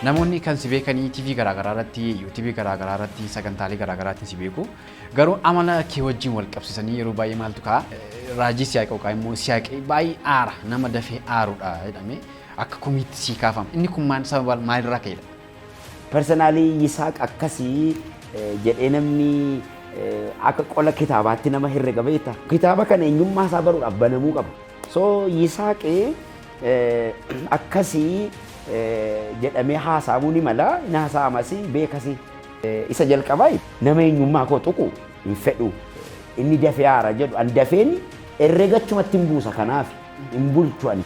Namoonni kan si beekanii TV garaagaraa irratti, YouTube garaagaraa irratti, sagantaalee garaagaraatti si beeku. Garuu amala kee wajjin wal qabsiisanii yeroo baay'ee maaltu ka'a? Raajii siyaaqee yookaan immoo siyaaqee baay'ee aara nama dafee aaruudha jedhamee akka komiitti sii kaafama. Inni kun maal sababa maalirraa ka'edha? Personaalii Yisaaq akkasii jedhee namni akka qola kitaabaatti nama herrega beekta. Kitaaba kana eenyummaa isaa baruudhaaf banamuu qaba. So Yisaaqee akkasii jedhamee haasa'amuu ni mala. Inni haasa'amas beekasi. Isa jalqabaa nama eenyummaa koo tuqu hin fedhu. Inni dafee aara jedhu an dafeen herregachumatti hin buusa kanaaf hin bulchu ani.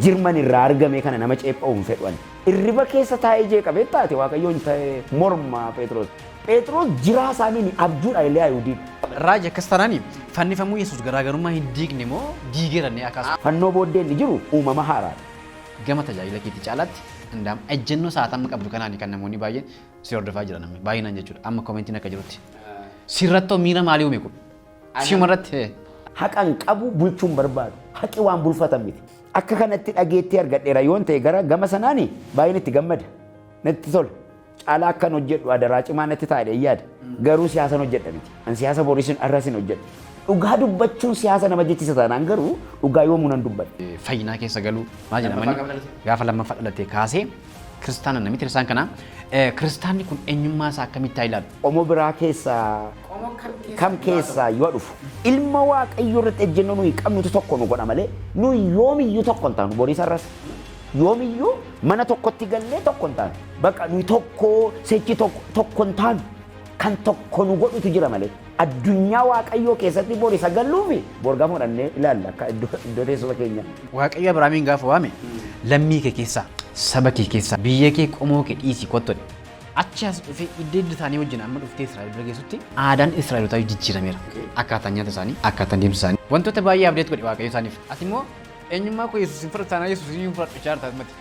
Jirman irraa argame kana nama ceepha'u hin fedhu ani. Irriba keessa taa'ee jeeqa beektaate Waaqayyoon ta'e morma Phexros. Phexros jiraa isaanii abjuudha illee Ayuudiin. Raaji akkas taanaani fannifamuu Yesuus garaagarummaa hin diigne moo diigeerannee akkasumas. Fannoo booddee inni jiru uumama haaraadha. Gama tajaajila keetti caalaatti indaam ejjennoo sa'aatamma qabdu kanaani kan namoonni baay'een si hordofaa jiran baay'inaan jechuudha. Amma komentiin akka jirutti. Sirrattoo miira maalii uume kun? Siumarratti. Haqan qabu bulchuun barbaadu. Haqi waan bulfatan miti. Akka kanatti dhageettii argadheera yoon ta'e gara gama sanaani baay'een itti gammada. Natti tola. Caalaa akkan hojjedhu adaraa cimaa natti taa'edha yaada. Garuu siyaasan hojjedha miti. An siyaasa boriisin arrasin hojjedha. Dhugaa dubbachuun siyaasa nama jechisa taanaan garuu dhugaa yoomuu nan dubbadha. Fayyinaa keessa galuu maal jedhamani gaafa lammaffaa dhalatee kaasee kiristaana namitti isaan kana kiristaanni kun eenyummaa isaa akkamitti haa ilaalu? Qomoo biraa keessaa kam keessaa yoo dhufu ilma Waaqayyoo irratti ejjennoo nuyi qabnutu tokko nu godha malee nuyi yoomiyyuu tokko hin taanu boriisa arras. Yoomiyyuu mana tokkotti gallee tokko hin taanu. Bakka nuyi tokko sechi tokko hin taanu kan tokko nu godhutu jira malee. Addunyaa Waaqayyoo keessatti boriisa galluufi borgaa fudhannee ilaalla akka iddoo teessuma keenya. Waaqayyo Abrahaamiin gaafa waame lammii kee keessaa saba kee keessaa biyya kee qomoo kee dhiisii kottodhe. Achi as dhufee iddoo isaanii wajjin amma dhuftee Israa'el bira geessutti aadaan Israa'elootaa jijjiirameera. Akkaataan nyaata isaanii, akkaataan deemsa isaanii. Wantoota baay'ee abdeet godhe Waaqayyo isaaniif. Ati immoo eenyummaa koo Yesuus hin fudhataanaa Yesuus hin fudhadhu chaartaa mati.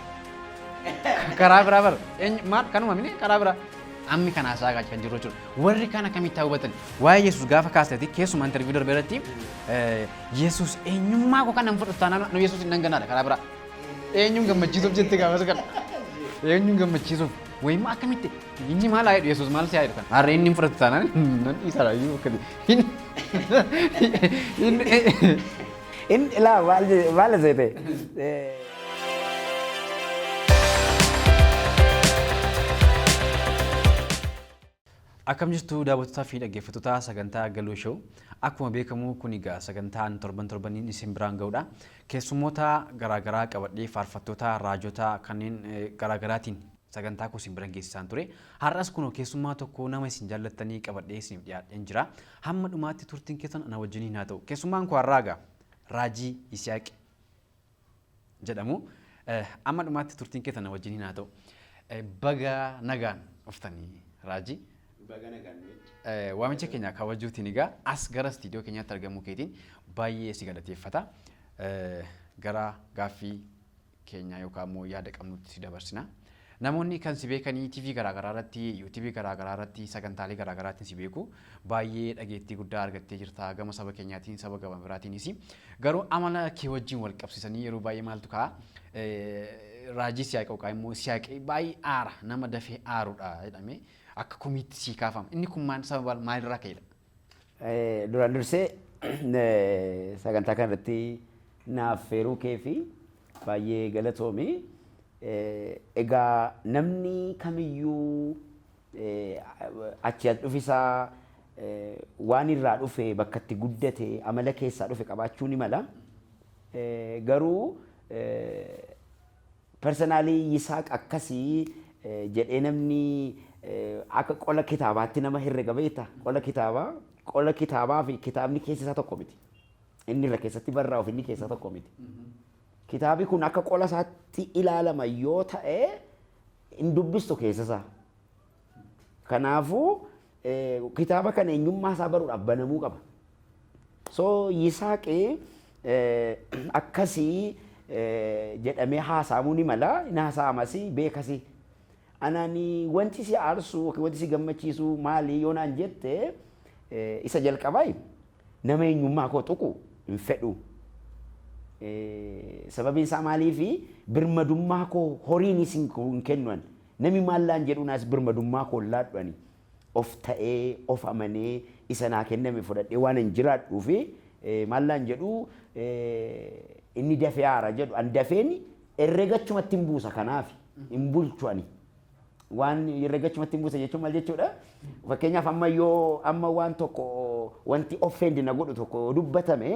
Karaa biraa bara. Maal kanuma mini karaa biraa. Ammi kana haasaa kan jiru jechuudha. Warri kana akkamitti hubatan waa'ee Yesuus gaafa kaasatti keessumaa interviyuu darbe irratti Yesuus eenyummaa koo kana hin fudhatu taanaan nu Yesuus hin dhanganaadha karaa biraa. Eenyuun gammachiisuuf jette gaafas kana. Eenyuun gammachiisuuf wayima akkamitti inni maal haa jedhu Yesuus maal si haa jedhu kana. Harree inni hin fudhatu taanaan nan dhiisaadha iyyuu akkati. Inni ilaa maal seete? Akkam jirtu daawwattoota fi dhaggeeffattoota sagantaa Galoo Show. Akkuma beekamu kun egaa sagantaan torbaniin isin biraan ga'udha. Keessummoota garaagaraa qabadhee faarfattoota raajota kanneen garaagaraatiin sagantaa kun isin biraan geessisaan ture. Har'as kun keessummaa tokko nama isin jaallattanii qabadhee isin dhiyaadheen jira. Hamma dhumaatti turtiin keessan ana wajjiniin haa ta'u. Keessummaan kun har'aa egaa Raajii Yisihaaq jedhamu. Amma dhumaatti turtiin keessan ana wajjiniin haa ta'u. Baga nagaan dhuftanii Raajii. Waamicha keenya kabajuutiin egaa as gara istiidiyoo keenyaatti argamuu keetiin baay'ee si galateeffata. Gara gaaffii keenya yookaan immoo yaada qabnutti si dabarsina. Namoonni kan si beekanii TV garaagaraa irratti, YouTube garaagaraa irratti, sagantaalee garaagaraatti si beeku. Baay'ee dhageettii guddaa argattee jirta gama saba keenyaatiin, saba gama biraatiinis. Garuu amala kee wajjin wal qabsiisanii yeroo baay'ee maaltu ka'a? Raajii siyaaqee yookaan immoo siyaaqee baay'ee aara nama dafee aaruudha jedhamee akka komiitti sii kaafama. Inni kun maal sababa maalirraa ka'edha? Duraan dursee sagantaa kanarratti naaf feeruu kee fi baay'ee galatoomi. Egaa namni kamiyyuu achi as dhufisaa waan irraa dhufe bakka itti guddate amala keessaa dhufe qabaachuu ni mala. Garuu personaalii Yisaaq akkasii jedhee namni akka qola kitaabaatti nama herrega beekta. Qola kitaabaa fi kitaabni keessa isaa tokko miti. Inni irra keessatti barraa'uuf inni keessa tokko miti. Kitaabi kun akka qola isaatti ilaalama yoo ta'e hin dubbistu keessa isaa. Kanaafuu kitaaba kana eenyummaa isaa baruudhaaf banamuu qaba. So Yisaaqee akkasii jedhamee haasa'amuu ni mala. Inni haasa'amas beekasi. Anani wanti si aarsu wanti si gammachiisu maali yoo naan jette isa jalqabaa nama eenyummaa koo tuqu hin fedhu. Sababiin isaa maaliifi birmadummaa koo horiin isin hin kennuan Nami maallaan jedhuunaas birmadummaa kollaadhuani. Of ta'ee, of amanee, isa naa kenname fudhadhee waan hin jiraadhuu fi maallaan jedhu inni dafee haara jedhu an dafeeni herregachumatti hin buusa kanaaf hin bulchu ani. Waan herregachumatti hin buusa jechuun maal jechuudha? Fakkeenyaaf amma yoo amma waan tokko wanti offendi na godhu tokko dubbatame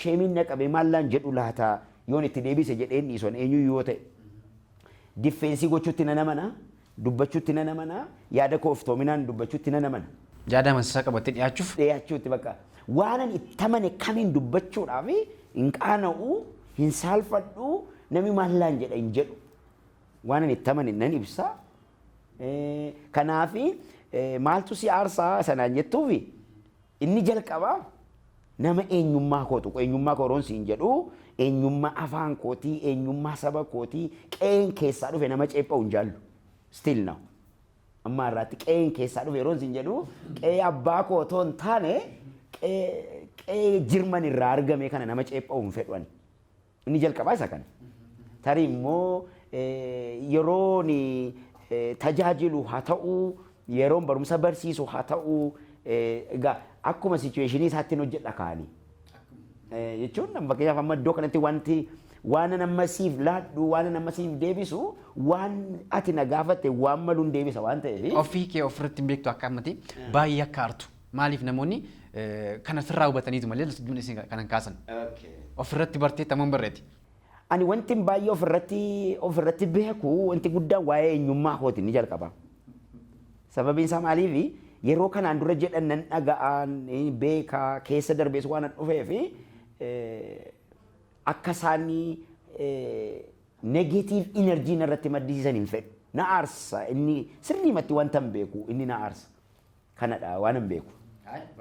sheemiin na qabe maallaan jedhu laata yoon itti deebise jedheen dhiisoon eenyu yoo ta'e. Diffeensii gochuutti na namana, dubbachuutti na namana, yaada koo oftoominaan dubbachuutti na namana. Jaada mansisaa qabattee dhiyaachuuf? Dhiyaachuutti bakka. Waanan itti amane kamiin dubbachuudhaaf hin qaana'u, hin saalfadhu, nami maallaan jedha hin jedhu. Waanan itti amane nan ibsa. Kanaaf maaltu si aarsaa sanaan jettuufi inni jalqabaa nama eenyummaa koo tuqu eenyummaa koo roonsi hin jedhu eenyummaa afaan kootii eenyummaa saba kootii qeen keessaa dhufe nama ceepha'u hin jaallu still now amma irraatti qeen keessaa dhufe roonsi hin jedhu qee abbaa koo otoo hin taane qee jirman irraa argame kana nama ceepha'u hin fedhan inni jalqabaa isa kana tarii immoo yeroon tajaajilu haa ta'u yeroon barumsa barsiisu haa ta'u egaa akkuma situationii isaatti hojjedha kaanii. Jechuun fakkeenyaaf amma iddoo kanatti wanti waan nama siif laadhu waan nama siif deebisu waan ati na gaafatte waan maluun deebisa waan ta'eef. Ofii kee ofirratti hin beektu akka ammati baay'ee akka aartu. Maaliif namoonni kana sirraa hubataniitu malee dubbiin isin kanan kaasan. Ofirratti bartee tamuun barreeti. Ani wanti baay'ee ofirratti beeku wanti guddaan waa'ee eenyummaa kooti ni jalqaba. Sababiin isaa maaliifi yeroo kanaan dura jedhan nan dhaga'an beekaa keessa darbees waan dhufee fi akka isaanii negative energy irratti maddisiisan hin fedhu. Na aarsa inni sirriimatti wanta hin beeku inni na aarsa. Kanadha waan hin beeku.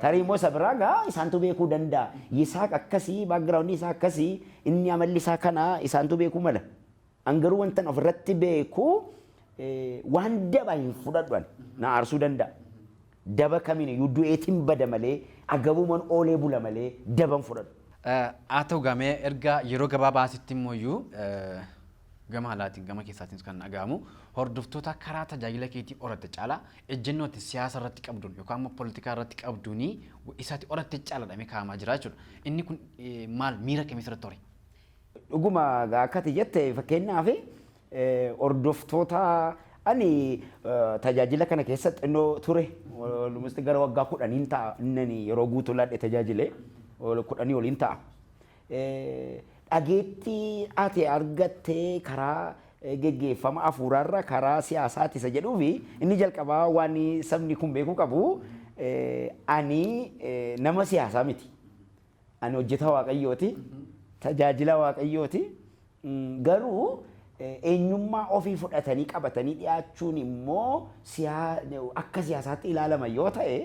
Tarii immoo sabiraa gaa isaantu beekuu danda'a. Yisaaq akkasii baagiraawundi isaa akkasii inni amalli isaa kana isaantu beekuu mala. Angaruu wanta ofirratti beeku waan daba hin fudhadhuan na aarsuu danda'a. Daba kamiin iyyuu du'eetiin bada malee agabuuman oolee bula malee daban fudhadhu. Haa ta'u gamee erga yeroo gabaabaasitti immoo iyyuu gama alaatiin gama keessaatiin kan dhaga'amu hordoftoota karaa tajaajila keetii horatte caalaa ejjennoo ati siyaasa irratti qabduun yookaan immoo poolitikaa irratti qabduun isaatti horatte caaladhamee kaa'amaa jira jechuudha. Inni kun maal miira akkamii irratti hore? Dhuguma akkati jette fakkeenyaaf hordoftoota ani tajaajila kana keessatti innoo ture lumusti gara waggaa 10 ta'a inni yeroo guutuu laadhe tajaajile 10 waliin ta'a. Dhageettii ati argattee karaa geggeeffama afuuraarra karaa siyaasaati isa jedhuufi inni jalqabaa waan sabni kun beekuu qabu ani nama siyaasaa miti. Ani hojjetaa Waaqayyooti, tajaajila Waaqayyooti. Garuu eenyummaa ofii fudhatanii qabatanii dhiyaachuun immoo akka siyaasaatti ilaalama yoo ta'e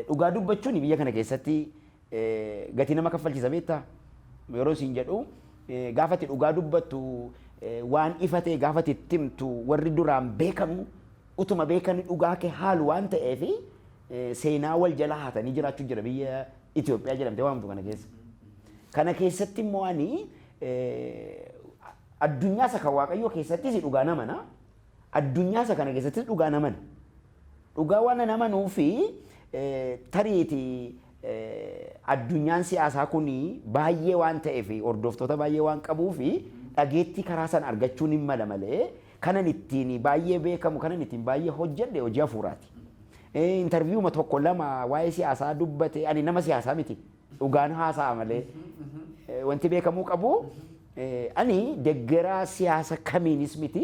dhugaa dubbachuun biyya kana keessatti gatii nama kaffalchiisa beektaa? Yeroo isin jedhu gaafatti dhugaa dubbattu waan ifatee gaafatti timtu warri duraan beekamu utuma beekanii dhugaa kee haalu waan ta'eef seenaa wal jala haatanii jiraachuu jira biyya Itoophiyaa jedhamte waamtu kana keessa. Kana keessatti immoo ani addunyaa isa kan Waaqayyoo keessattis dhugaa namana. Addunyaa isa kana keessattis dhugaa namana. Dhugaa waan namanuufi tariiti addunyaan siyaasaa kun baay'ee waan ta'eef hordoftoota baay'ee waan qabuufi dhageettii karaa san argachuun hin mala malee kanan ittiin baay'ee beekamu kanan ittiin baay'ee hojjedhe hojii hafuuraati. Interviiyuma tokko lama waa'ee siyaasaa dubbate ani nama siyaasaa miti dhugaan haasa'a malee wanti beekamuu qabu ani deggeraa siyaasa kamiinis miti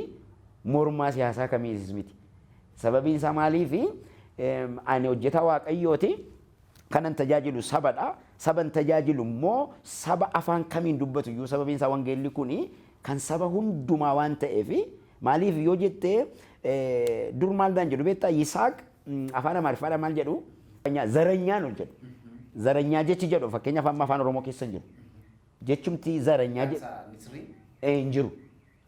mormaa siyaasaa kamiinis miti. Sababiin isaa maaliifi ani hojjetaa Waaqayyooti. Kanan tajaajilu sabadha. Saban tajaajilu immoo saba afaan kamiin dubbatu iyyuu sababiin isaa wangeelli kuni kan saba hundumaa waan ta'eef maaliif yoo jettee dur maal dhaan jedhu beektaa Yisaaq afaan Amaariffaadhaan maal jedhu zaranyaan ol jedhu. Zaranyaa jechi jedhu fakkeenyaaf amma afaan Oromoo keessa hin jiru. Jechumti zaranyaa hin jiru.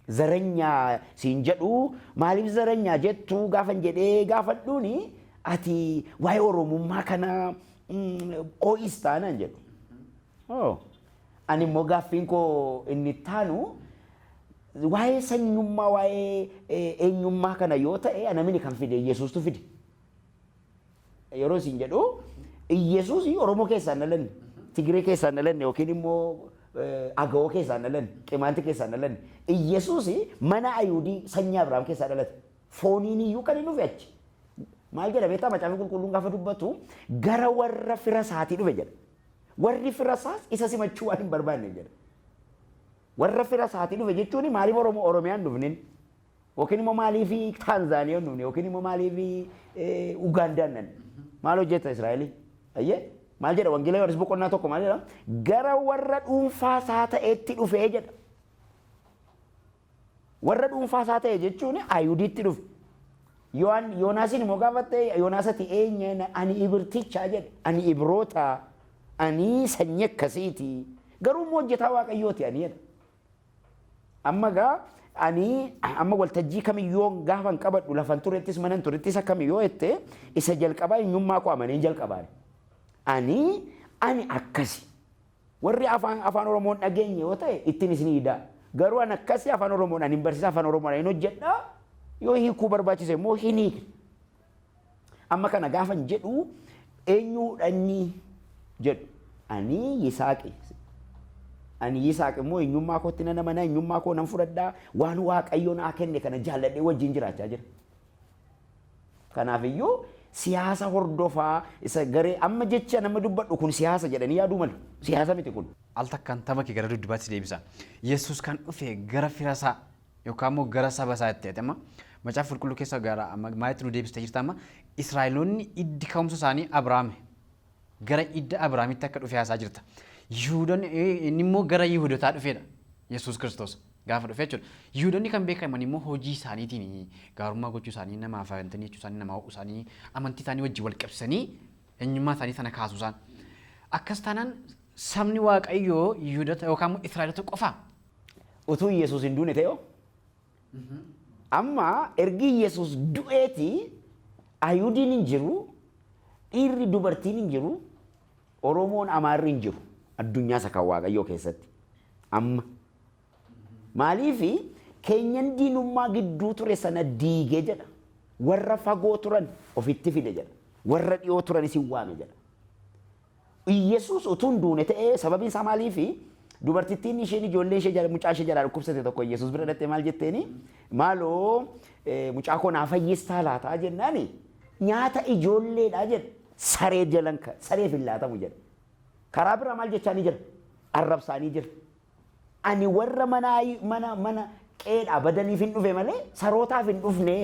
Zaranyaa siin jedhu maaliif zaranyaa jettu gaafan jedhee gaafadhuuni ati waa'ee Oromummaa kana oo'is taanaan jedhu. Ani immoo gaaffiin koo inni taanu waa'ee sanyummaa waa'ee eenyummaa kana yoo ta'e namni kan fide Yesuustu fide. Yeroo isin jedhu Yesuus Oromoo keessaa hin dhalanne, Tigiree keessaa hin dhalanne yookiin immoo Agawoo keessaa hin dhalanne, Qimaanti keessaa hin dhalanne. Yesuus mana Ayuudii sanyii Abrahaam keessaa dhalate. Fooniin iyyuu kan hin dhufe achi. Maal jedha beektaa Macaafni Qulqulluun gaafa dubbatu gara warra fira isaatii dhufe jedha. Warri fira isaas isa simachuu waan hin barbaanne jedha. Warra fira isaatii dhufe jechuun maaliif Oromiyaan dhufnin? Yookiin immoo maaliif Taanzaaniyaan dhufne? Yookiin immoo maaliif Ugaandaan dhufne? Maal hojjeta Israa'eel? Ayyee maal jedha Wangeela Yohaannis boqonnaa tokko maal jedha? Gara warra dhuunfaa isaa ta'eetti dhufee jedha. Warra dhuunfaa isaa ta'e jechuun Ayuudiitti dhufe. Yoonaasin immoo gaafatte Yoonaasatti eenyu ani Ibirtichaa jedhe. Ani Ibroota ani sanyii akkasiiti. Garuu immoo hojjetaa Waaqayyooti ani jedha. Amma ani amma waltajjii kamiyyoo gaafa hin qabadhu lafan turettis manan turettis akkamiyyoo jette isa jalqabaa eenyummaa koo amanee jalqabaan. Ani akkasi. Warri afaan Oromoon dhageenye yoo ta'e ittiin isin hiidaa. Garuu ani akkasi afaan Oromoon ani barsiisa afaan Oromoon ani hojjedha yoo hiikuu barbaachise immoo hin hiikne. Amma kana gaafa jedhu eenyuudhaanii jedhu ani Yisaaqi. Ani Yisaaq immoo eenyummaa kootti nan amanaa eenyummaa koo nan fudhadhaa waan Waaqayyo naa kenne kana jaalladhee wajjin jiraachaa jira. Kanaafiyyuu siyaasa hordofaa isa garee amma jecha nama dubbadhu kun siyaasa jedhanii yaaduu malu. Siyaasa miti kun. Al takkaan tapha kee gara duddubaatti deebisa. Yesuus kan dhufe gara firasaa yookaan immoo gara saba isaa itti amma Macaafa Qulqulluu keessa gara maalitti nu deebistee jirta amma Israa'eloonni iddi ka'umsa isaanii Abrahaam gara idda Abrahaamitti akka dhufe haasaa jirta. Yihuudoonni inni immoo gara Yihuudotaa dhufeedha. Yesuus Kiristoos gaafa dhufe jechuudha. Yihuudoonni kan beekaman immoo hojii isaaniitiin gaarummaa gochuu isaanii namaaf amantii jechuu isaanii nama ho'uu isaanii amantii isaanii wajjin wal qabsanii eenyummaa isaanii sana kaasuu isaan. Akkas taanaan sabni Waaqayyoo Yihuudota yookaan immoo Israa'eloota qofa. Utuu Yesuus hin duune ta'e amma ergi Yesuus du'eeti Ayuudiin hin jiru, dhiirri dubartiin hin jiru, Oromoon Amaarri hin jiru addunyaa isa kan Waaqayyoo keessatti. Amma maaliifi keenyan diinummaa gidduu ture sana diigee jedha. Warra fagoo turan ofitti fide jedha. Warra dhiyoo turan isin waame jedha. Yesuus utuu hin duune ta'ee sababiin isaa maaliifi dubartittiin isheen ijoollee ishee jala mucaa ishee jala dhukkubsate tokko Yesuus bira dhattee maal jetteeni maaloo mucaa koo naa fayyistaa laataa jennaani nyaata ijoolleedhaa jedha. Saree jalan saree fillaatamu jedha. Karaa bira maal jechaa ni jira? Arrabsaanii jira. Ani warra mana qeedhaa badaniif hin dhufe malee sarootaaf hin dhufne.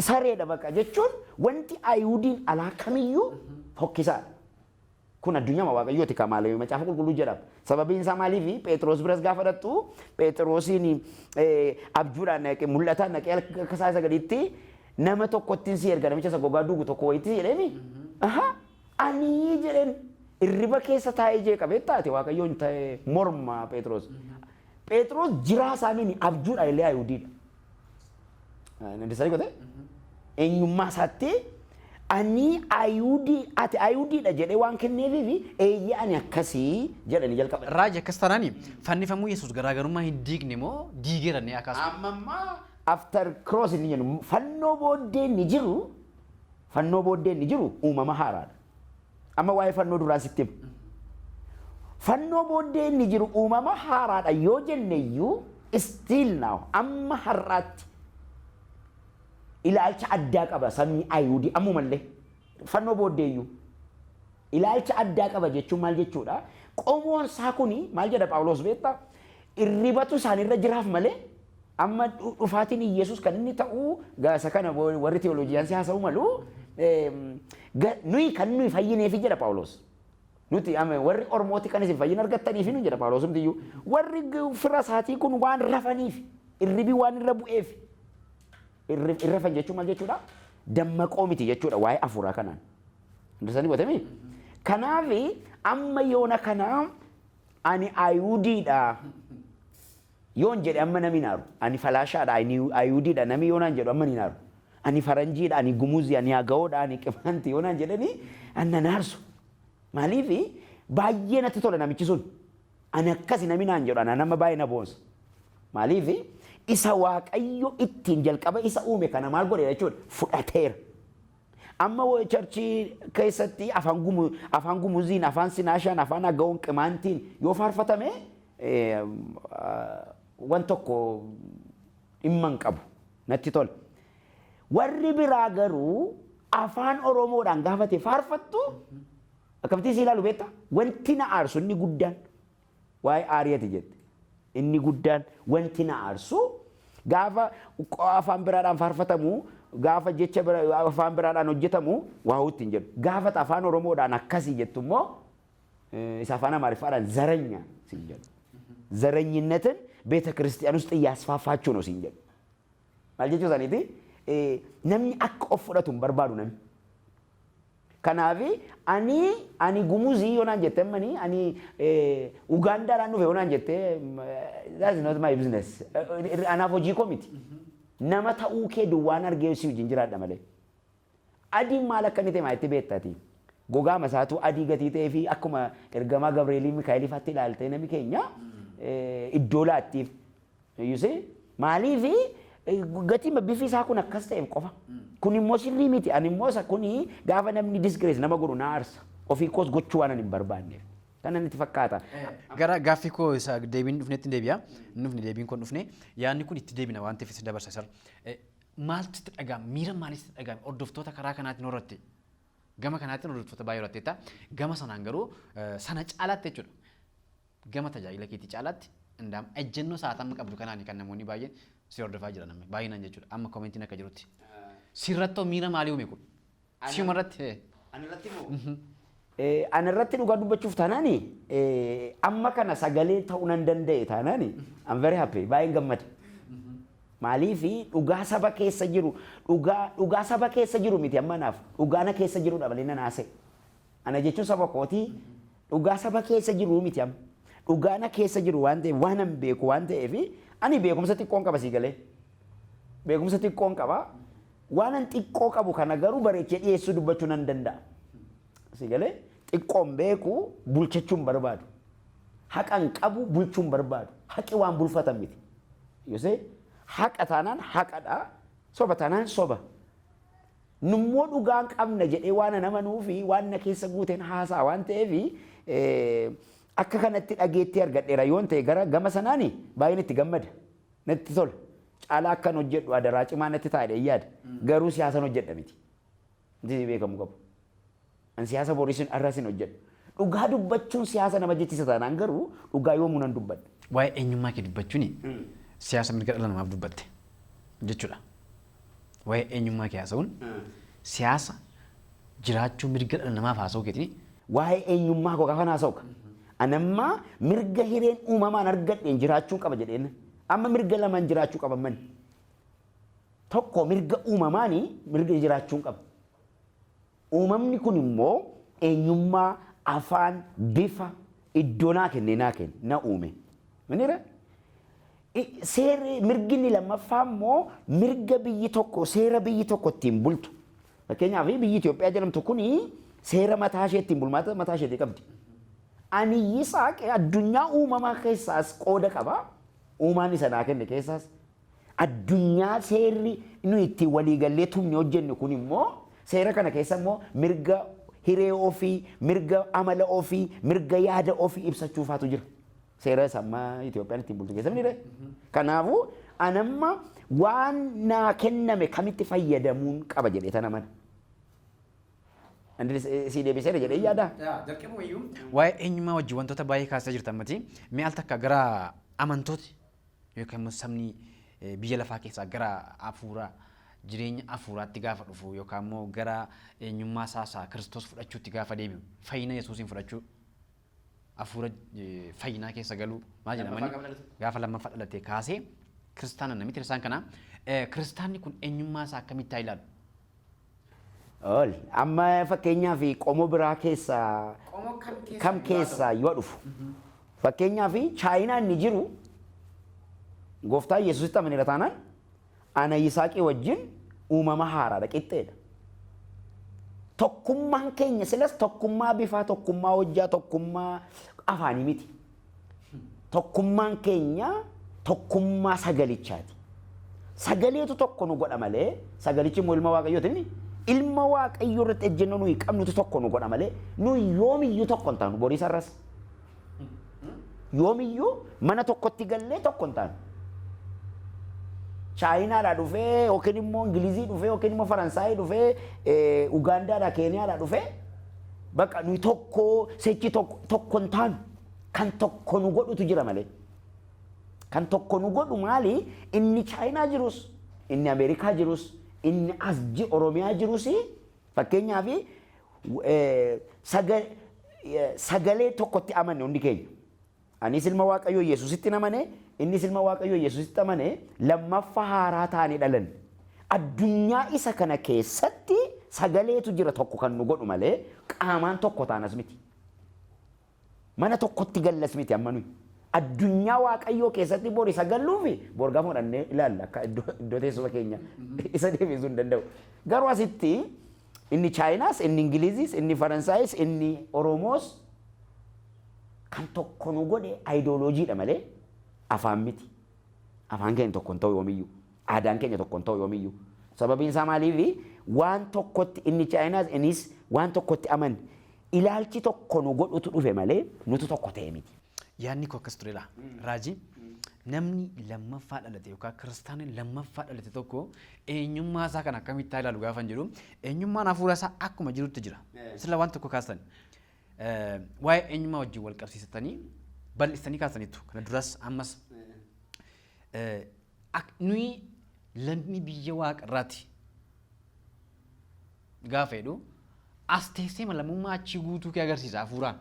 Sareedha bakka jechuun wanti Ayuudiin alaa kamiyyuu fokkisaadha. Kun addunyaa Waaqayyooti kan maal Macaafa Qulqulluu jedhama. Sababiin isaa maaliifi Phexros biras gaafa dhattu Phexrosiin abjuudhaan naqee mul'ataan naqee akka isaa gaditti nama tokkottiin si erga namicha isa gogaa duugu tokko wayitti jedheemi. Ani jedheen irriba keessa taa'ee jee qabee taate Waaqayyoon ta'e morma Phexros. Phexros jiraa isaaniin abjuudhaan illee Ayuudiidha. Nandisanii gote eenyummaa isaatti ani ati Ayuudiidha jedhee waan kenneefiifi eeyyee ani akkasii jedhanii jalqaba. Raaji akkas taanaani fannifamuu Yesuus garaagarummaa hin diigne moo diigeerannee akkaasu. Amammaa after cross ni jennu fannoo booddee ni jiru uumama haaraadha. Amma waa'ee fannoo duraa sitti himu. Fannoo booddee ni jiru uumama haaraadha yoo jenne iyyuu still now amma har'aatti ilaalcha addaa qaba sabni Ayuudii ammumallee fannoo booddee iyyuu ilaalcha addaa qaba jechuun maal jechuudha? Qomoon isaa kuni maal jedha Phaawulos beektaa? Irribatu isaanirra jiraaf malee amma dhufaatiin Yesuus kan inni ta'u gaasa kana warri teoloojiyaan haasa'u malu nuyi fayyineefi jedha Phaawulos. Nuti warri Ormooti kan isin fayyina argattaniif nu jedha Phaawulos iyyuu warri fira isaatii kun waan rafaniif irribi waan irra bu'eef irrafan jechuun maal jechuudha? Dammaqoo miti jechuudha waa'ee afuuraa kanaan. Hundisanii godhame. Kanaaf amma yoona kana ani Ayuudiidha. Yoon jedhe amma nami naaru. Ani falaashaadha ani Ayuudiidha nami yoonaan jedhu amma ni naaru. Ani faranjiidha ani gumuzii ani agawoodha ani qimaanti yoonaan jedhanii anna naarsu. Maaliif baay'ee natti tola namichi sun. Ani akkasi nami naan jedhu ana nama baay'ee na boonsa. Maaliif isa waaqayyo ittiin jalqaba isa uume kana maal godhe jechuudha fudhateera. Amma charchii keessatti afaan gumuziin, afaan sinaashaan, afaan agawoon qimaantiin yoo faarfatame waan tokko dhimma hin qabu natti tola. Warri biraa garuu afaan Oromoodhaan gaafate faarfattu akkamitti si ilaalu beektaa? Wanti na aarsu inni guddaan waa'ee aariyaati jette. Inni guddaan wanti na aarsu gaafa afaan biraadhaan faarfatamu gaafa jecha afaan biraadhaan hojjetamu waa ittiin jedhu. Gaafa afaan Oromoodhaan akkasii jettu immoo isa afaan Amaariffaadhaan zaranya siin jedhu. Zaranyinnetin ቤተ ክርስቲያን ውስጥ እያስፋፋችሁ ነው ሲንጀል ማልጀቹ ሳኒቲ namni akka of fudhatu barbaadu namni. Kanaafi ani gumuzii yoonaan jettee ani Ugaandaadhaan dhufe yoonaan jettee that's not my business. Anaaf hojii koo miti. Nama ta'uu kee duwwaan argee si wajjin jiraadha malee. Adiin maal akka inni ta'e maalitti beektati? Gogaa masaatu adii gatii ta'ee fi akkuma ergamaa Gabreelii Mikaa'eliifaatti ilaaltee namni keenya iddoo laattiif. Maaliifi gatii bifi isaa kun akkas ta'eef qofa. Kun immoo sirrii miti. Ani immoo isa kuni gaafa namni disgrace nama godhu na aarsa. Ofii koos gochuu waan ani hin barbaanneef. Kana natti fakkaata. Gara gaaffii koo isa deebiin dhufnetti deebi'a. Nufni deebiin kun dhufne yaadni kun itti deebina waan ta'eef isin dabarsa sar. Maaltu itti dhaga'ama? Miira maaliitu itti dhaga'ama? Hordoftoota karaa kanaatiin horratti. Gama kanaatiin hordoftoota baay'ee horratteetta. Gama sanaan garuu sana caalaatti jechuudha. Gama tajaajila keetii caalaatti indaam ejjennoo sa'aatamma qabdu kanaani kan namoonni baay'een si hordofaa jiran amma baay'inaan jechuudha. Amma komentiin akka jirutti. Sirrattoo miira maalii uume kun? Siumarratti. Anirratti moo? Anirratti dhugaa dubbachuuf taanaani amma kana sagalee ta'uu nan danda'e taanaani I'm very happy baay'een gammada. Maaliifi dhugaa saba keessa jiru dhugaa saba keessa jiru miti amma naaf dhugaa na keessa jiru dhabalee na naase. Ana jechuun saba kootii dhugaa saba keessa jiru miti amma. Dhugaa na keessa jiru waan ta'eef waan an beeku waan ta'eef ani beekumsa xiqqoon qaba sii galee. Beekumsa xiqqoon qaba. Waan an xiqqoo qabu kana garuu bareechee dhiyeessuu dubbachuu nan danda'a. Sii galee xiqqoon beeku bulchachuun barbaadu. Haqan qabu bulchuun barbaadu. Haqi waan bulfatan miti. Yosee haqa taanaan haqadha. Soba taanaan soba. Nummoo dhugaan qabna jedhee waan nama nuufi waan na keessa guuteen haasaa waan ta'eef akka kanatti dhageetti argadheera yoon ta'e gara gama sanaani baay'een itti gammada. Natti tola. Caalaa akkan hojjedhu adaraa cimaa natti taa'ee yaada. Garuu siyaasan hojjedha miti. Inti beekamu qabu. An siyaasa boorisin arrasin hojjedhu. Dhugaa dubbachuun siyaasa nama jechisa taanaan garuu dhugaa yoomuu nan dubbadha. Waa'ee eenyummaa kee dubbachuuni siyaasa mirga dhala namaaf dubbatte jechuudha. Waa'ee eenyummaa kee haasa'uun siyaasa jiraachuu mirga dhala namaaf haasa'uu keetiin waa'ee eenyummaa koo gaafa haasa'u anamma mirga hireen uumamaan argadheen jiraachuu qaba jedheen amma mirga lamaan jiraachuu qaba man tokko mirga uumamaani mirga jiraachuu qaba. Uumamni kun immoo eenyummaa afaan bifa iddoo naa kenne na uume. Manira seerri mirginni lammaffaa immoo mirga biyyi tokko seera biyyi tokko ittiin bultu. Fakkeenyaaf biyyi Itoophiyaa jedhamtu kuni seera mataa ishee ittiin bulmaata mataa ishee qabdi. Ani Yisaaq addunyaa uumamaa keessaas qooda qaba. Uumaan isa naa kenne keessaas addunyaa seerri nu ittiin waliigallee tumne hojjennu kun immoo seera kana keessa immoo mirga hiree ofii, mirga amala ofii, mirga yaada ofii ibsachuufaatu jira. Seera sammaa Itoophiyaan ittiin bultu keessa ni kanaafuu anamma waan naa kenname kamitti fayyadamuun qaba jedhee tana mana. Si deebisee jedhee yaada. Waa'ee eenyummaa wajjin wantoota baay'ee kaasaa jirtan mati mi'a al takka gara amantooti yookaan immoo sabni biyya lafaa keessaa gara hafuuraa jireenya hafuuraatti gaafa dhufu yookaan immoo gara eenyummaa saasaa Kiristoos fudhachuutti gaafa deebi'u fayyina Yesuusiin fudhachuu hafuura fayyinaa keessa galuu maal jedhamani gaafa lammaffaa dhalatee kaasee kiristaana namitti isaan kana kiristaanni kun eenyummaa isaa akkamitti haa ilaalu? Amma fakkeenyaaf qomoo biraa keessaa kam keessaa yoo dhufu fakkeenyaaf chaayinaan ni jiru gooftaa Yesuusitti amanira taanaan ana Yisaaqii wajjin uumama haaraadha qixxeedha. Tokkummaan keenya silas tokkummaa bifaa, tokkummaa hojjaa, tokkummaa afaanii miti. Tokkummaan keenya tokkummaa sagalichaati. Sagaleetu tokko nu godha malee sagalichi immoo ilma waaqayyooti inni ilma waaqayyoo irratti ejjennoo nuyi qabnutu tokko nu godha malee nuyi yoomiyyuu tokko hin taanu borii sarras. Yoomiyyuu mana tokkotti gallee tokko hin taanu. Chaayinaadhaa dhufee yookiin immoo Ingilizii dhufee yookiin immoo Faransaayii dhufee Ugaandaadhaa Keeniyaadhaa dhufee bakka nuyi tokko sechi tokko hin taanu kan tokko nu godhutu jira malee. Kan tokko nu godhu maali inni Chaayinaa jirus inni Ameerikaa jirus inni as Oromiyaa jirus fakkeenyaaf sagalee tokkotti amanne hundi keenya. Anis ilma waaqayyoo Yesuusitti amane innis ilma waaqayyoo Yesuusitti amane lammaffaa haaraa taanee dhalan. Addunyaa isa kana keessatti sagaleetu jira tokko kan nu godhu malee qaamaan tokko taanas miti. Mana tokkotti gallas miti amma nuyi. Addunyaa waaqayyoo keessatti bori sagalluufi bor gaafa fudhannee ilaalla akka iddoo teessuma keenya isa deebisuu hin danda'u. Garuu asitti inni Chaayinaas, inni Ingiliziis, inni Faransaayis, inni Oromoos kan tokko nu godhe ayidooloojiidha malee afaan miti. Afaan keenya tokko hin ta'u yoomiyyuu. Aadaan keenya tokko hin ta'u yoomiyyuu. Sababiin isaa maaliifi waan tokkotti inni Chaayinaas innis waan tokkotti aman ilaalchi tokko nu godhutu dhufe malee nutu tokko ta'e miti. Yaanni koo akkas turedha. Raajii namni lammaffaa dhalate yookaan kiristaanni lammaffaa dhalate tokko eenyummaa isaa kan akkamitti ilaalu gaafa jedhu eenyummaan hafuura isaa akkuma jirutti jira. Sila waan tokko kaasan waa'ee eenyummaa wajjin wal qabsiisatanii bal'istanii kaasaniitu. Kana duras ammas nuyi lammii biyya waaqarraati gaafa jedhu as teessee lammummaa achii guutuu kee agarsiisa hafuuraan.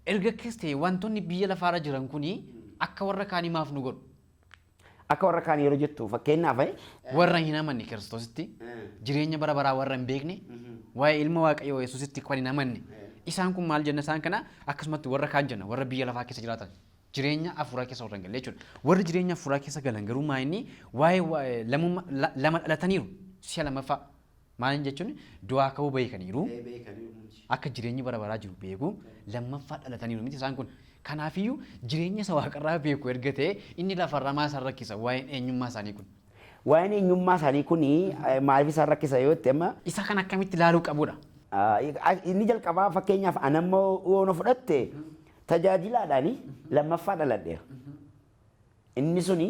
Erga keessee wantoonni biyya lafaarra jiran kuni akka warra kaanii maaf nu godhu? Akka warra kaanii yeroo jettu fakkeenyaaf warra hin amanne Kiristoositti jireenya bara baraa warra hin beekne waa'ee ilma waaqayyoo Yesuusitti kan hin amanne isaan kun maal jenna isaan kana akkasumatti warra kaan jenna warra biyya lafaa keessa jiraatan jireenya afuuraa keessa warra hin galle jechuudha. Warri jireenya afuuraa keessa galan garuu maa inni waa'ee lama dhalataniiru si'a lammaffaa maal jechuun du'aa ka'uu beekaniiru akka jireenyi bara baraa jiru beeku lammaffaa dhalataniiru miti isaan kun. Kanaafiyyuu jireenya isa waaqarraa beeku erga ta'e inni lafarraa maal isaan rakkisa waa'een eenyummaa isaanii kun. Waa'een eenyummaa isaanii kun maaliif isaan rakkisa yoo ta'e amma isa kan akkamitti ilaaluu qabudha. Inni jalqabaa fakkeenyaaf anammoo yoo fudhatte tajaajilaadhaan lammaffaa dhaladheera. Inni suni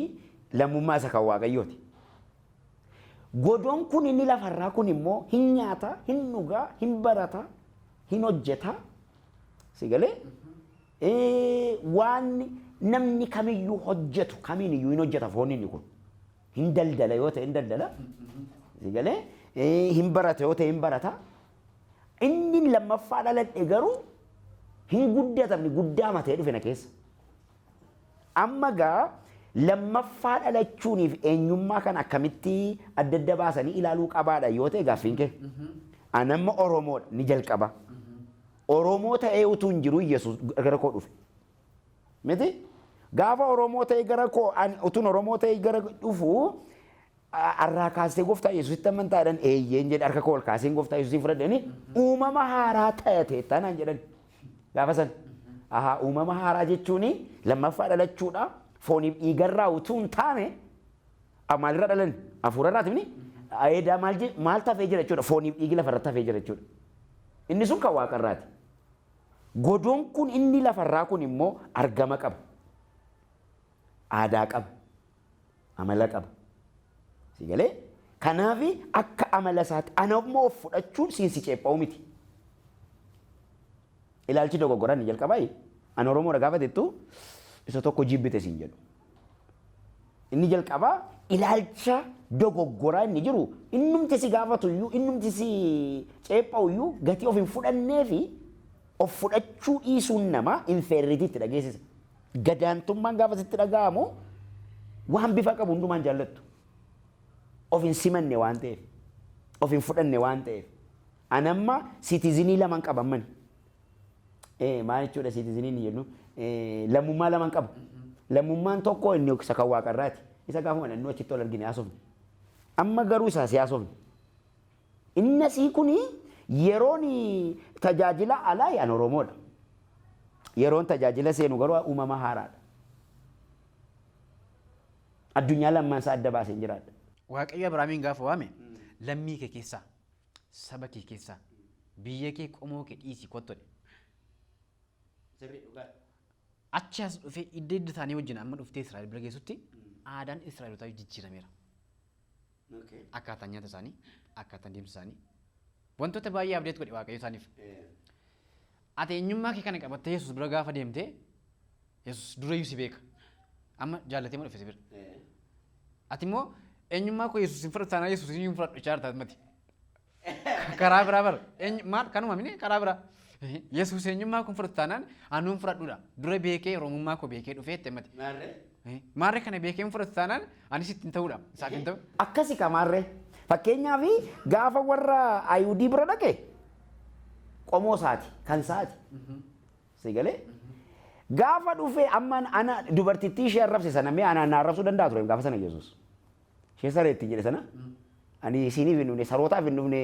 lammummaa isa kan waaqayyooti. Godoon kun inni lafarraa kun immoo hin nyaata, hin dhugaa, hin barata, hin hojjeta. Sigalee waan namni kamiyyuu hojjetu kamiiniyyuu hin hojjeta foon inni kun. Hin daldala yoo ta'e hin daldala. Sigalee hin barata yoo ta'e hin barata. Inni lammaffaa dhaladhe garuu hin guddatamne guddaa matee dhufe na keessa. Amma gaa lammaffaa dhalachuuniif eenyummaa kan akkamitti adda adda baasanii ilaaluu qabaadha yoo ta'e gaaffiin kee. Anamma Oromoodha ni jalqaba. Oromoo ta'ee utuu hin jiru Yesuus gara koo dhufe. Miti gaafa Oromoo ta'ee gara koo utuun Oromoo ta'ee gara dhufu arraa kaasee gooftaa Yesuusitti amantaadhaan eeyyeen jedhe harka koo ol kaaseen gooftaa Yesuusii fudhadhanii uumama haaraa ta'e tanaan jedhan gaafa san. Uumama haaraa jechuun lammaffaa dhalachuudha. Fooniif dhiigarraa utuu hin taane maalirra dhalan hafuurarraati mini eedaa maal tafee jira jechuudha fooniif dhiigi lafarra tafee jira jechuudha. Inni sun kan waaqarraati. Godoon kun inni lafarraa kun immoo argama qaba. Aadaa qaba. Amala qaba. Sigalee kanaaf akka amala isaatti anammoo of fudhachuun siinsi ceepha'u miti. Ilaalchi dogoggoraa ni jalqabaa. Ani Oromoodha gaafa jettu isa tokko jibbite siin jedhu. Inni jalqabaa ilaalcha dogoggoraa inni jiru innumti si gaafatu iyyuu innumti si ceepha'u iyyuu gatii of hin fudhannee fi of fudhachuu dhiisuun nama infeerritiitti dhageessisa. Gadaantummaan gaafa sitti dhaga'amu waan bifa qabu hundumaan jaallattu. Of hin simanne waan ta'eef. Of hin fudhanne waan ta'eef. Anamma siitizinii lamaan qaban. Maal jechuudha siitizinii ni jennu lammummaa lamaan qaba. Lammummaan tokko inni isa kan waaqarraati. Isa gaafa manannoo achitti ol argine haasofne. Amma garuu isaa si haasofne. Inni asii kuni yeroon tajaajila alaa yaan Oromoodha. Yeroon tajaajila seenu garuu uumama haaraadha. Addunyaa lammaan isaa adda baasee jiraadha. Waaqayyo Abrahaamiin gaafa waame lammii kee keessaa saba kee keessaa biyya kee qomoo kee dhiisii kottodhe. Sirrii dhugaa. Achi as dhufee idda idda isaanii wajjin amma dhuftee Israa'el bira geessutti aadaan Israa'elootaa jijjiirameera. Akkaataan nyaata isaanii, akkaataan deemsa isaanii wantoota baay'ee abdeet godhe Waaqayyo isaaniif. Ati eenyummaa kee kana qabattee Yesuus bira gaafa deemtee Yesuus durayyuu si beeka. Amma jaallatee moo dhufe si bira. Ati immoo eenyummaa koo Yesuus hin fudhatu taanaan Yesuus hin fudhadhu jaartaa mati. Karaa biraa bara. Maal kanuma mini karaa biraa. Yesuus eenyummaa kun fudhatu taanaan anuun fudhadhuudha. Dura beekee Oromummaa koo beekee dhufee itti mati. Maarree kana beekee hin fudhatu taanaan anis ittiin ta'uudha. Isaaf hin ta'u. Akkasi kamaarree. Fakkeenyaaf gaafa warra Ayuudii bira dhaqe qomoo isaati kan isaati. Sigalee. Gaafa dhufee amma ana dubartittii ishee arrabse sana mee ana arrabsuu danda'a ture gaafa sana Yesuus. Ishee sareetti jedhe sana. Ani isiniif hin dhufne sarootaaf hin dhufne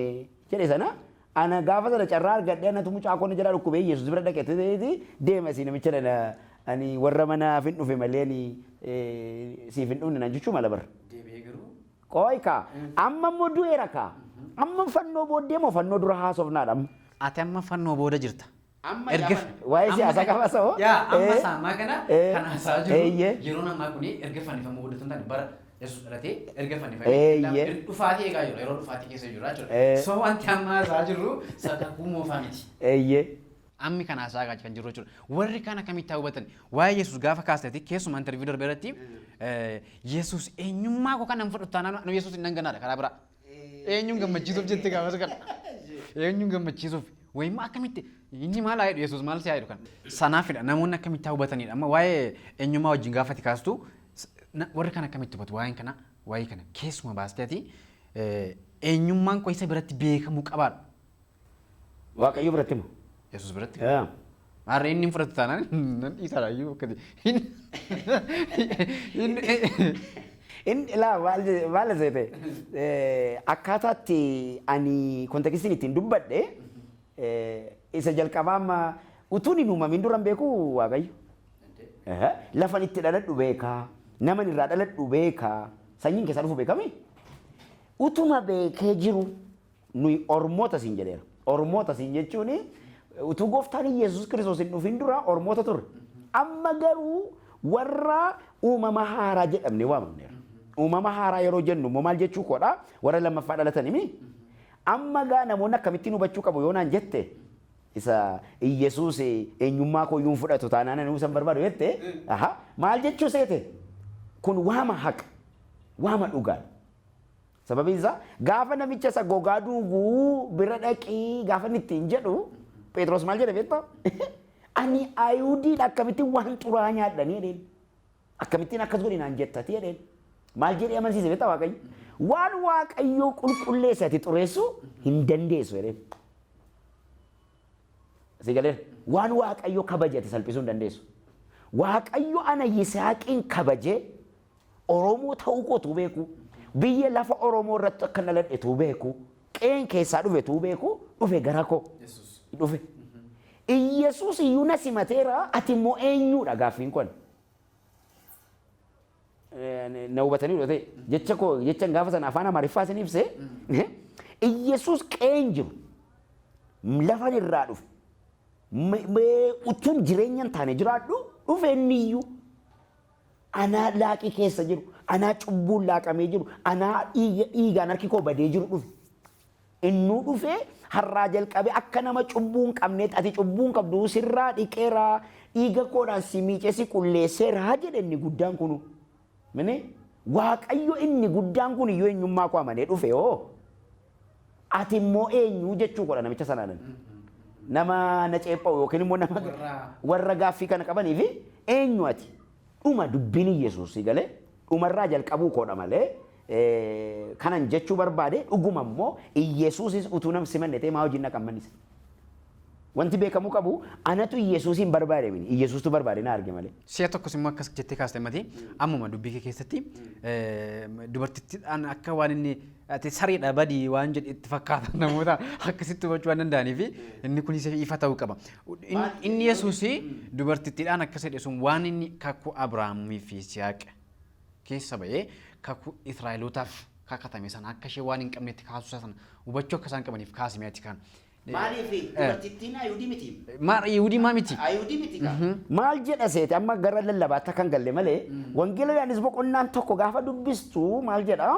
jedhe sana. Ana gaafa sana carraa argadhee anatu mucaa koon jala dhukkubee Yesuus bira dhaqeetti deema si namicha dana ani warra manaaf hin dhufe malee ani siif hin dhufne nan jechuu mala bara. Deebi'ee garuu. Qooyika amma immoo du'eera kaa. Amma fannoo booddee moo fannoo dura haasofnaadha. Ati amma fannoo booda jirta. Erga waa'ee siyaasa qaba sa'oo. Yaa amma saamaa kana kan haasaa jiru yeroo namaa kuni erga fannifamuu booda tun taane bara Yesuus dhalatee erga fannifamee dhufaatii eegaa jiru yeroo dhufaatii keessa jiru jechuudha. So wanti amma haasaa jirru sadarkuu moofaa miti. Ammi kan haasaa kan jiru jechuudha. Warri kana akkamitti hubatan waa'ee Yesuus gaafa kaasetti keessumaa interviyuu darbe irratti Yesuus eenyummaa koo kan fudhatu taanaan Yesuus hin dhanganaadha karaa biraa. Eenyuun gammachiisuuf jettee gaafa kana. Eenyuun gammachiisuuf. Wayima akkamitti inni maal haa jedhu Yesuus maal si haa jedhu kan sanaafidha namoonni akkamitti hubatanidha amma waa'ee eenyummaa wajjin gaafati kaastu warri kan akkamitti hubatu waa'een kana waa'ee kana keessuma baasteeti eenyummaan koo isa biratti beekamuu qabaadha. Waaqayyo biratti moo? Yesuus biratti. Maarree inni hin fudhatu taanaan nan dhiisaadha iyyuu akkati. Inni laa maal seete akkaataatti ani kontekistiin ittiin dubbadhe isa jalqabaa amma utuun hin uumamin duran beeku Waaqayyo. Lafan itti dhaladhu beekaa, naman irraa dhaladhu beekaa, sanyiin keessaa dhufu beekami. Utuma beekee jiru nuyi ormoota siin jedheera. Ormoota siin jechuun utuu gooftaan Yesuus Kiristoos hin dhufin dura ormoota turre. Amma garuu warra uumama haaraa jedhamne waamamneera. Uumama haaraa yeroo jennu immoo maal jechuu koodha warra lammaffaa dhalatan himi. Amma gaa namoonni akkamittiin hubachuu qabu yoo naan jette isa Yesuus eenyummaa koo yuun fudhatu taanaan ani usan barbaadu jette maal jechuu seete kun waama haqa waama dhugaa. Sababiin isaa gaafa namicha isa gogaa duuguu bira dhaqii gaafa inni ittiin jedhu Phexros maal jedhe beektaa? Ani Ayuudiidha akkamittiin waan xuraa nyaadhanii jedheen akkamittiin akkas godhi naan jettati jedheen maal jedhee amansiise beektaa Waaqayyo? Waan Waaqayyo qulqulleesse ati xureessu hin dandeessu jedheen. Sigalee waan Waaqayyo kabaje ati salphisuu hin dandeessu. Waaqayyo ana Yisaaqiin kabaje Oromoo ta'uu kootu beeku. Biyya lafa Oromoo irratti akka dhaladhetu beeku. Qeen keessaa dhufetu beeku. Dhufe gara koo. Dhufe. Yesuus iyyuu na simateera ati immoo eenyuudha gaaffiin kun? Na hubatanii dhufee jecha koo jecha gaafa sana afaan Amaariffaa isin ibse Yesuus qeen jiru lafan irraa dhufe utuun jireenyaan taane jiraadhu dhufe inniyyuu anaa laaqii keessa jiru anaa cubbuun laaqamee jiru anaa dhiigaan harki koo badee jiru dhufe innuu dhufe har'aa jalqabe akka nama cubbuun qabneet ati cubbuun qabdu sirraa dhiqeeraa dhiiga koodhaan si miicee si qulleesseeraa jedhe inni guddaan kunu. Mene Waaqayyo inni guddaan kun iyyuu eenyummaa koo amanee dhufe oo ati immoo eenyu jechuu godha namicha sanaan. Nama na ceepha'u yookiin immoo nama warra gaaffii kana qabaniif eenyu ati dhuma dubbiin Yesuus galee dhumarraa jalqabuu koodha malee kanan jechuu barbaade dhuguma immoo Yesuusis utuu nam simanne ta'e maa hojiin naqammanisa. Wanti beekamuu qabu anatu Yesuusin barbaade mini Yesuustu barbaade na arge malee. Si'a tokkos immoo akkas jettee kaastee mati ammuma dubbii kee keessatti dubartittiidhaan akka waan inni ati sariidha badii waan jedhe itti fakkaatan namoota akkasitti hubachuu waan danda'aniif inni kunis ifa ta'uu qaba. Inni Yesuus dubartittiidhaan akkas jedhe sun waan inni kakuu Abrahaamii fi Yisihaaq keessa ba'ee kakuu Israa'elootaaf kakatame sana akka ishee waan hin qabnetti kaasuu sana hubachuu akka isaan qabaniif kaasimeeti kan. Maaliif dubartittiin Ayihudii miti? Ayihudii maa miti? Ayihudii miti kaa. Maal jedha seeti amma gara lallabaatti kan galle malee wangeela Yohaannis boqonnaan tokko gaafa dubbistu maal jedha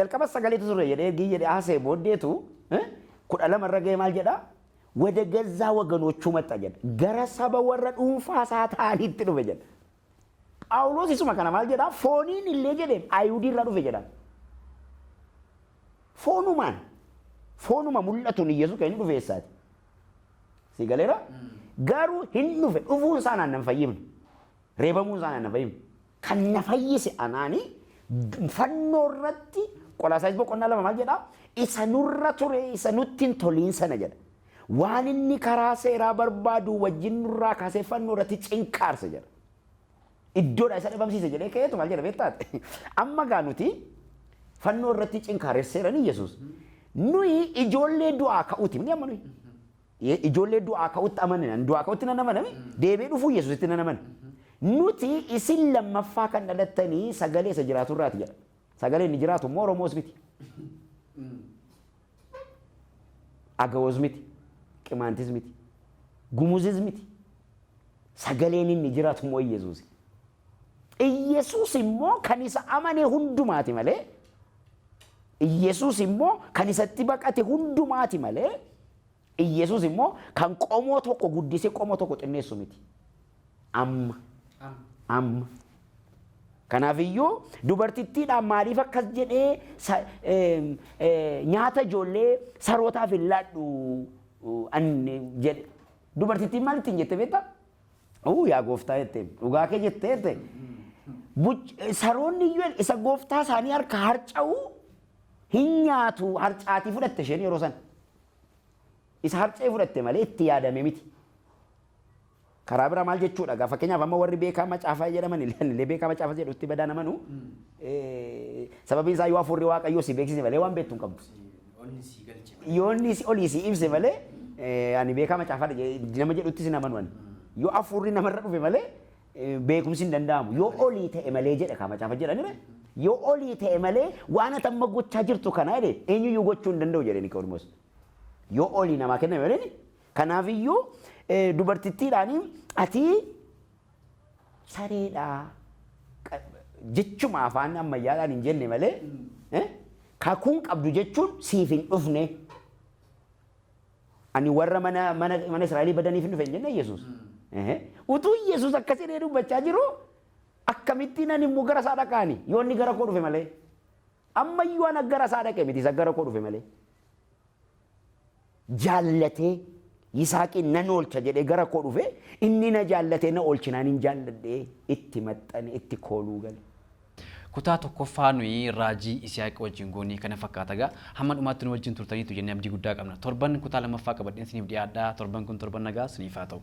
jalqaba sagaleetu ture jedhee ergi jedhee haasee booddeetu 12 irra ga'ee maal jedha ወደ ገዛ ወገኖቹ መጣ jedha gara saba warra dhuunfaa isaa ta'anitti dhufe jedha. Phaawulos isuma kana maal jedha fooniin illee jedhee Ayihudii irraa dhufe jedha. Foonuma mul'atuun Yesuus kan inni dhufe eessaati? Si galeera? Garuu hin dhufe dhufuun isaa naan nan fayyimne. Reebamuun isaa naan nan fayyimne. Kan na fayyise anaani fannoo irratti Qolaasaayis boqonnaa 2 maal jedha? Isa nurra ture isa nutti hin toliin sana jedha. Waan inni karaa seeraa barbaadu wajjin nurraa kaasee fannoo irratti cinqaarse jedha. Iddoodha isa dhabamsiise jedhee ka'eetu maal jedha beektaati? Amma gaa nuti fannoo irratti cinqaaresseerani Yesuus. Nuyi ijoollee du'aa ka'uuti ni amma nuyi. Ijoollee du'aa ka'uutti amanina. Du'aa ka'uutti nan amaname deebi'ee dhufuu Yesuusitti nan amana. Nuti isin lammaffaa kan dhalattanii sagalee isa jiraatu irraati jedha. Sagalee inni jiraatu immoo Oromoos miti. Agawoos miti. Qimaantis miti. Gumuzis miti. Sagaleen inni jiraatu immoo Yesuusi. Yesuus immoo kan isa amane hundumaati malee Yesuus immoo kan isatti baqate hundumaati malee Yesuus immoo kan qomoo tokko guddisee qomoo tokko xinneessu miti. Amma. Kanaafiyyuu dubartittiidhaan maaliif akkas jedhee nyaata ijoollee sarootaaf hin laadhu jedhe. Dubartittiin maal ittiin jette beektaa? Yaa gooftaa jettee dhugaa kee jettee saroonni iyyuu isa gooftaa isaanii harka harca'u hin nyaatu harcaatii fudhatte isheen yeroo san. Isa harca'ee fudhatte malee itti yaadame miti. Karaa biraa maal jechuudha gaa fakkeenyaaf amma warri beekaa macaafaa jedhaman illee beekaa macaafaa jedhutti badaa namanu sababiin isaa yoo hafuurri waaqayyoo si beeksise malee waan beektu hin qabdu. Yoo inni olii si ibse malee ani beekaa macaafaa nama jedhutti si namanu ani. Yoo hafuurri namarra dhufe malee beekumsi hin danda'amu. Yoo olii ta'e malee jedha kaa macaafa jedhanire. Yoo olii ta'e malee waan ati amma gochaa jirtu kana jedhe eenyuyyuu gochuu hin danda'u jedheni Niqoodimoos. Yoo olii namaa kenname malee kanaafiyyuu dubartittiidhaanii ati sareedhaa jechuma afaan ammayyaadhaan hin jenne malee kakuun qabdu jechuun siif hin dhufne. Ani warra mana Israa'elii badaniif hin dhufe hin jenne Yesuus. Utuu Yesuus akkasii dubbachaa jiru akkamittiin ani immoo gara isaa dhaqaani yoo inni gara koo dhufe malee. Ammayyuu ana gara isaa dhaqe miti isa gara koo dhufe malee. Jaallatee Yisaaqiin nan oolcha jedhee gara koo dhufe inni na jaallatee na oolchinaan hin jaalladhee itti maxxane itti kooluu gale. Kutaa tokkoffaa nuyi raajii Isiyaaq wajjin goonii kana fakkaata gaa hamma dhumaatti nu wajjin turtaniitu jennee abdii guddaa qabna. Torban kutaa lammaffaa qabadheen siniif dhiyaadhaa. Torban kun torban nagaa siniif haa ta'u.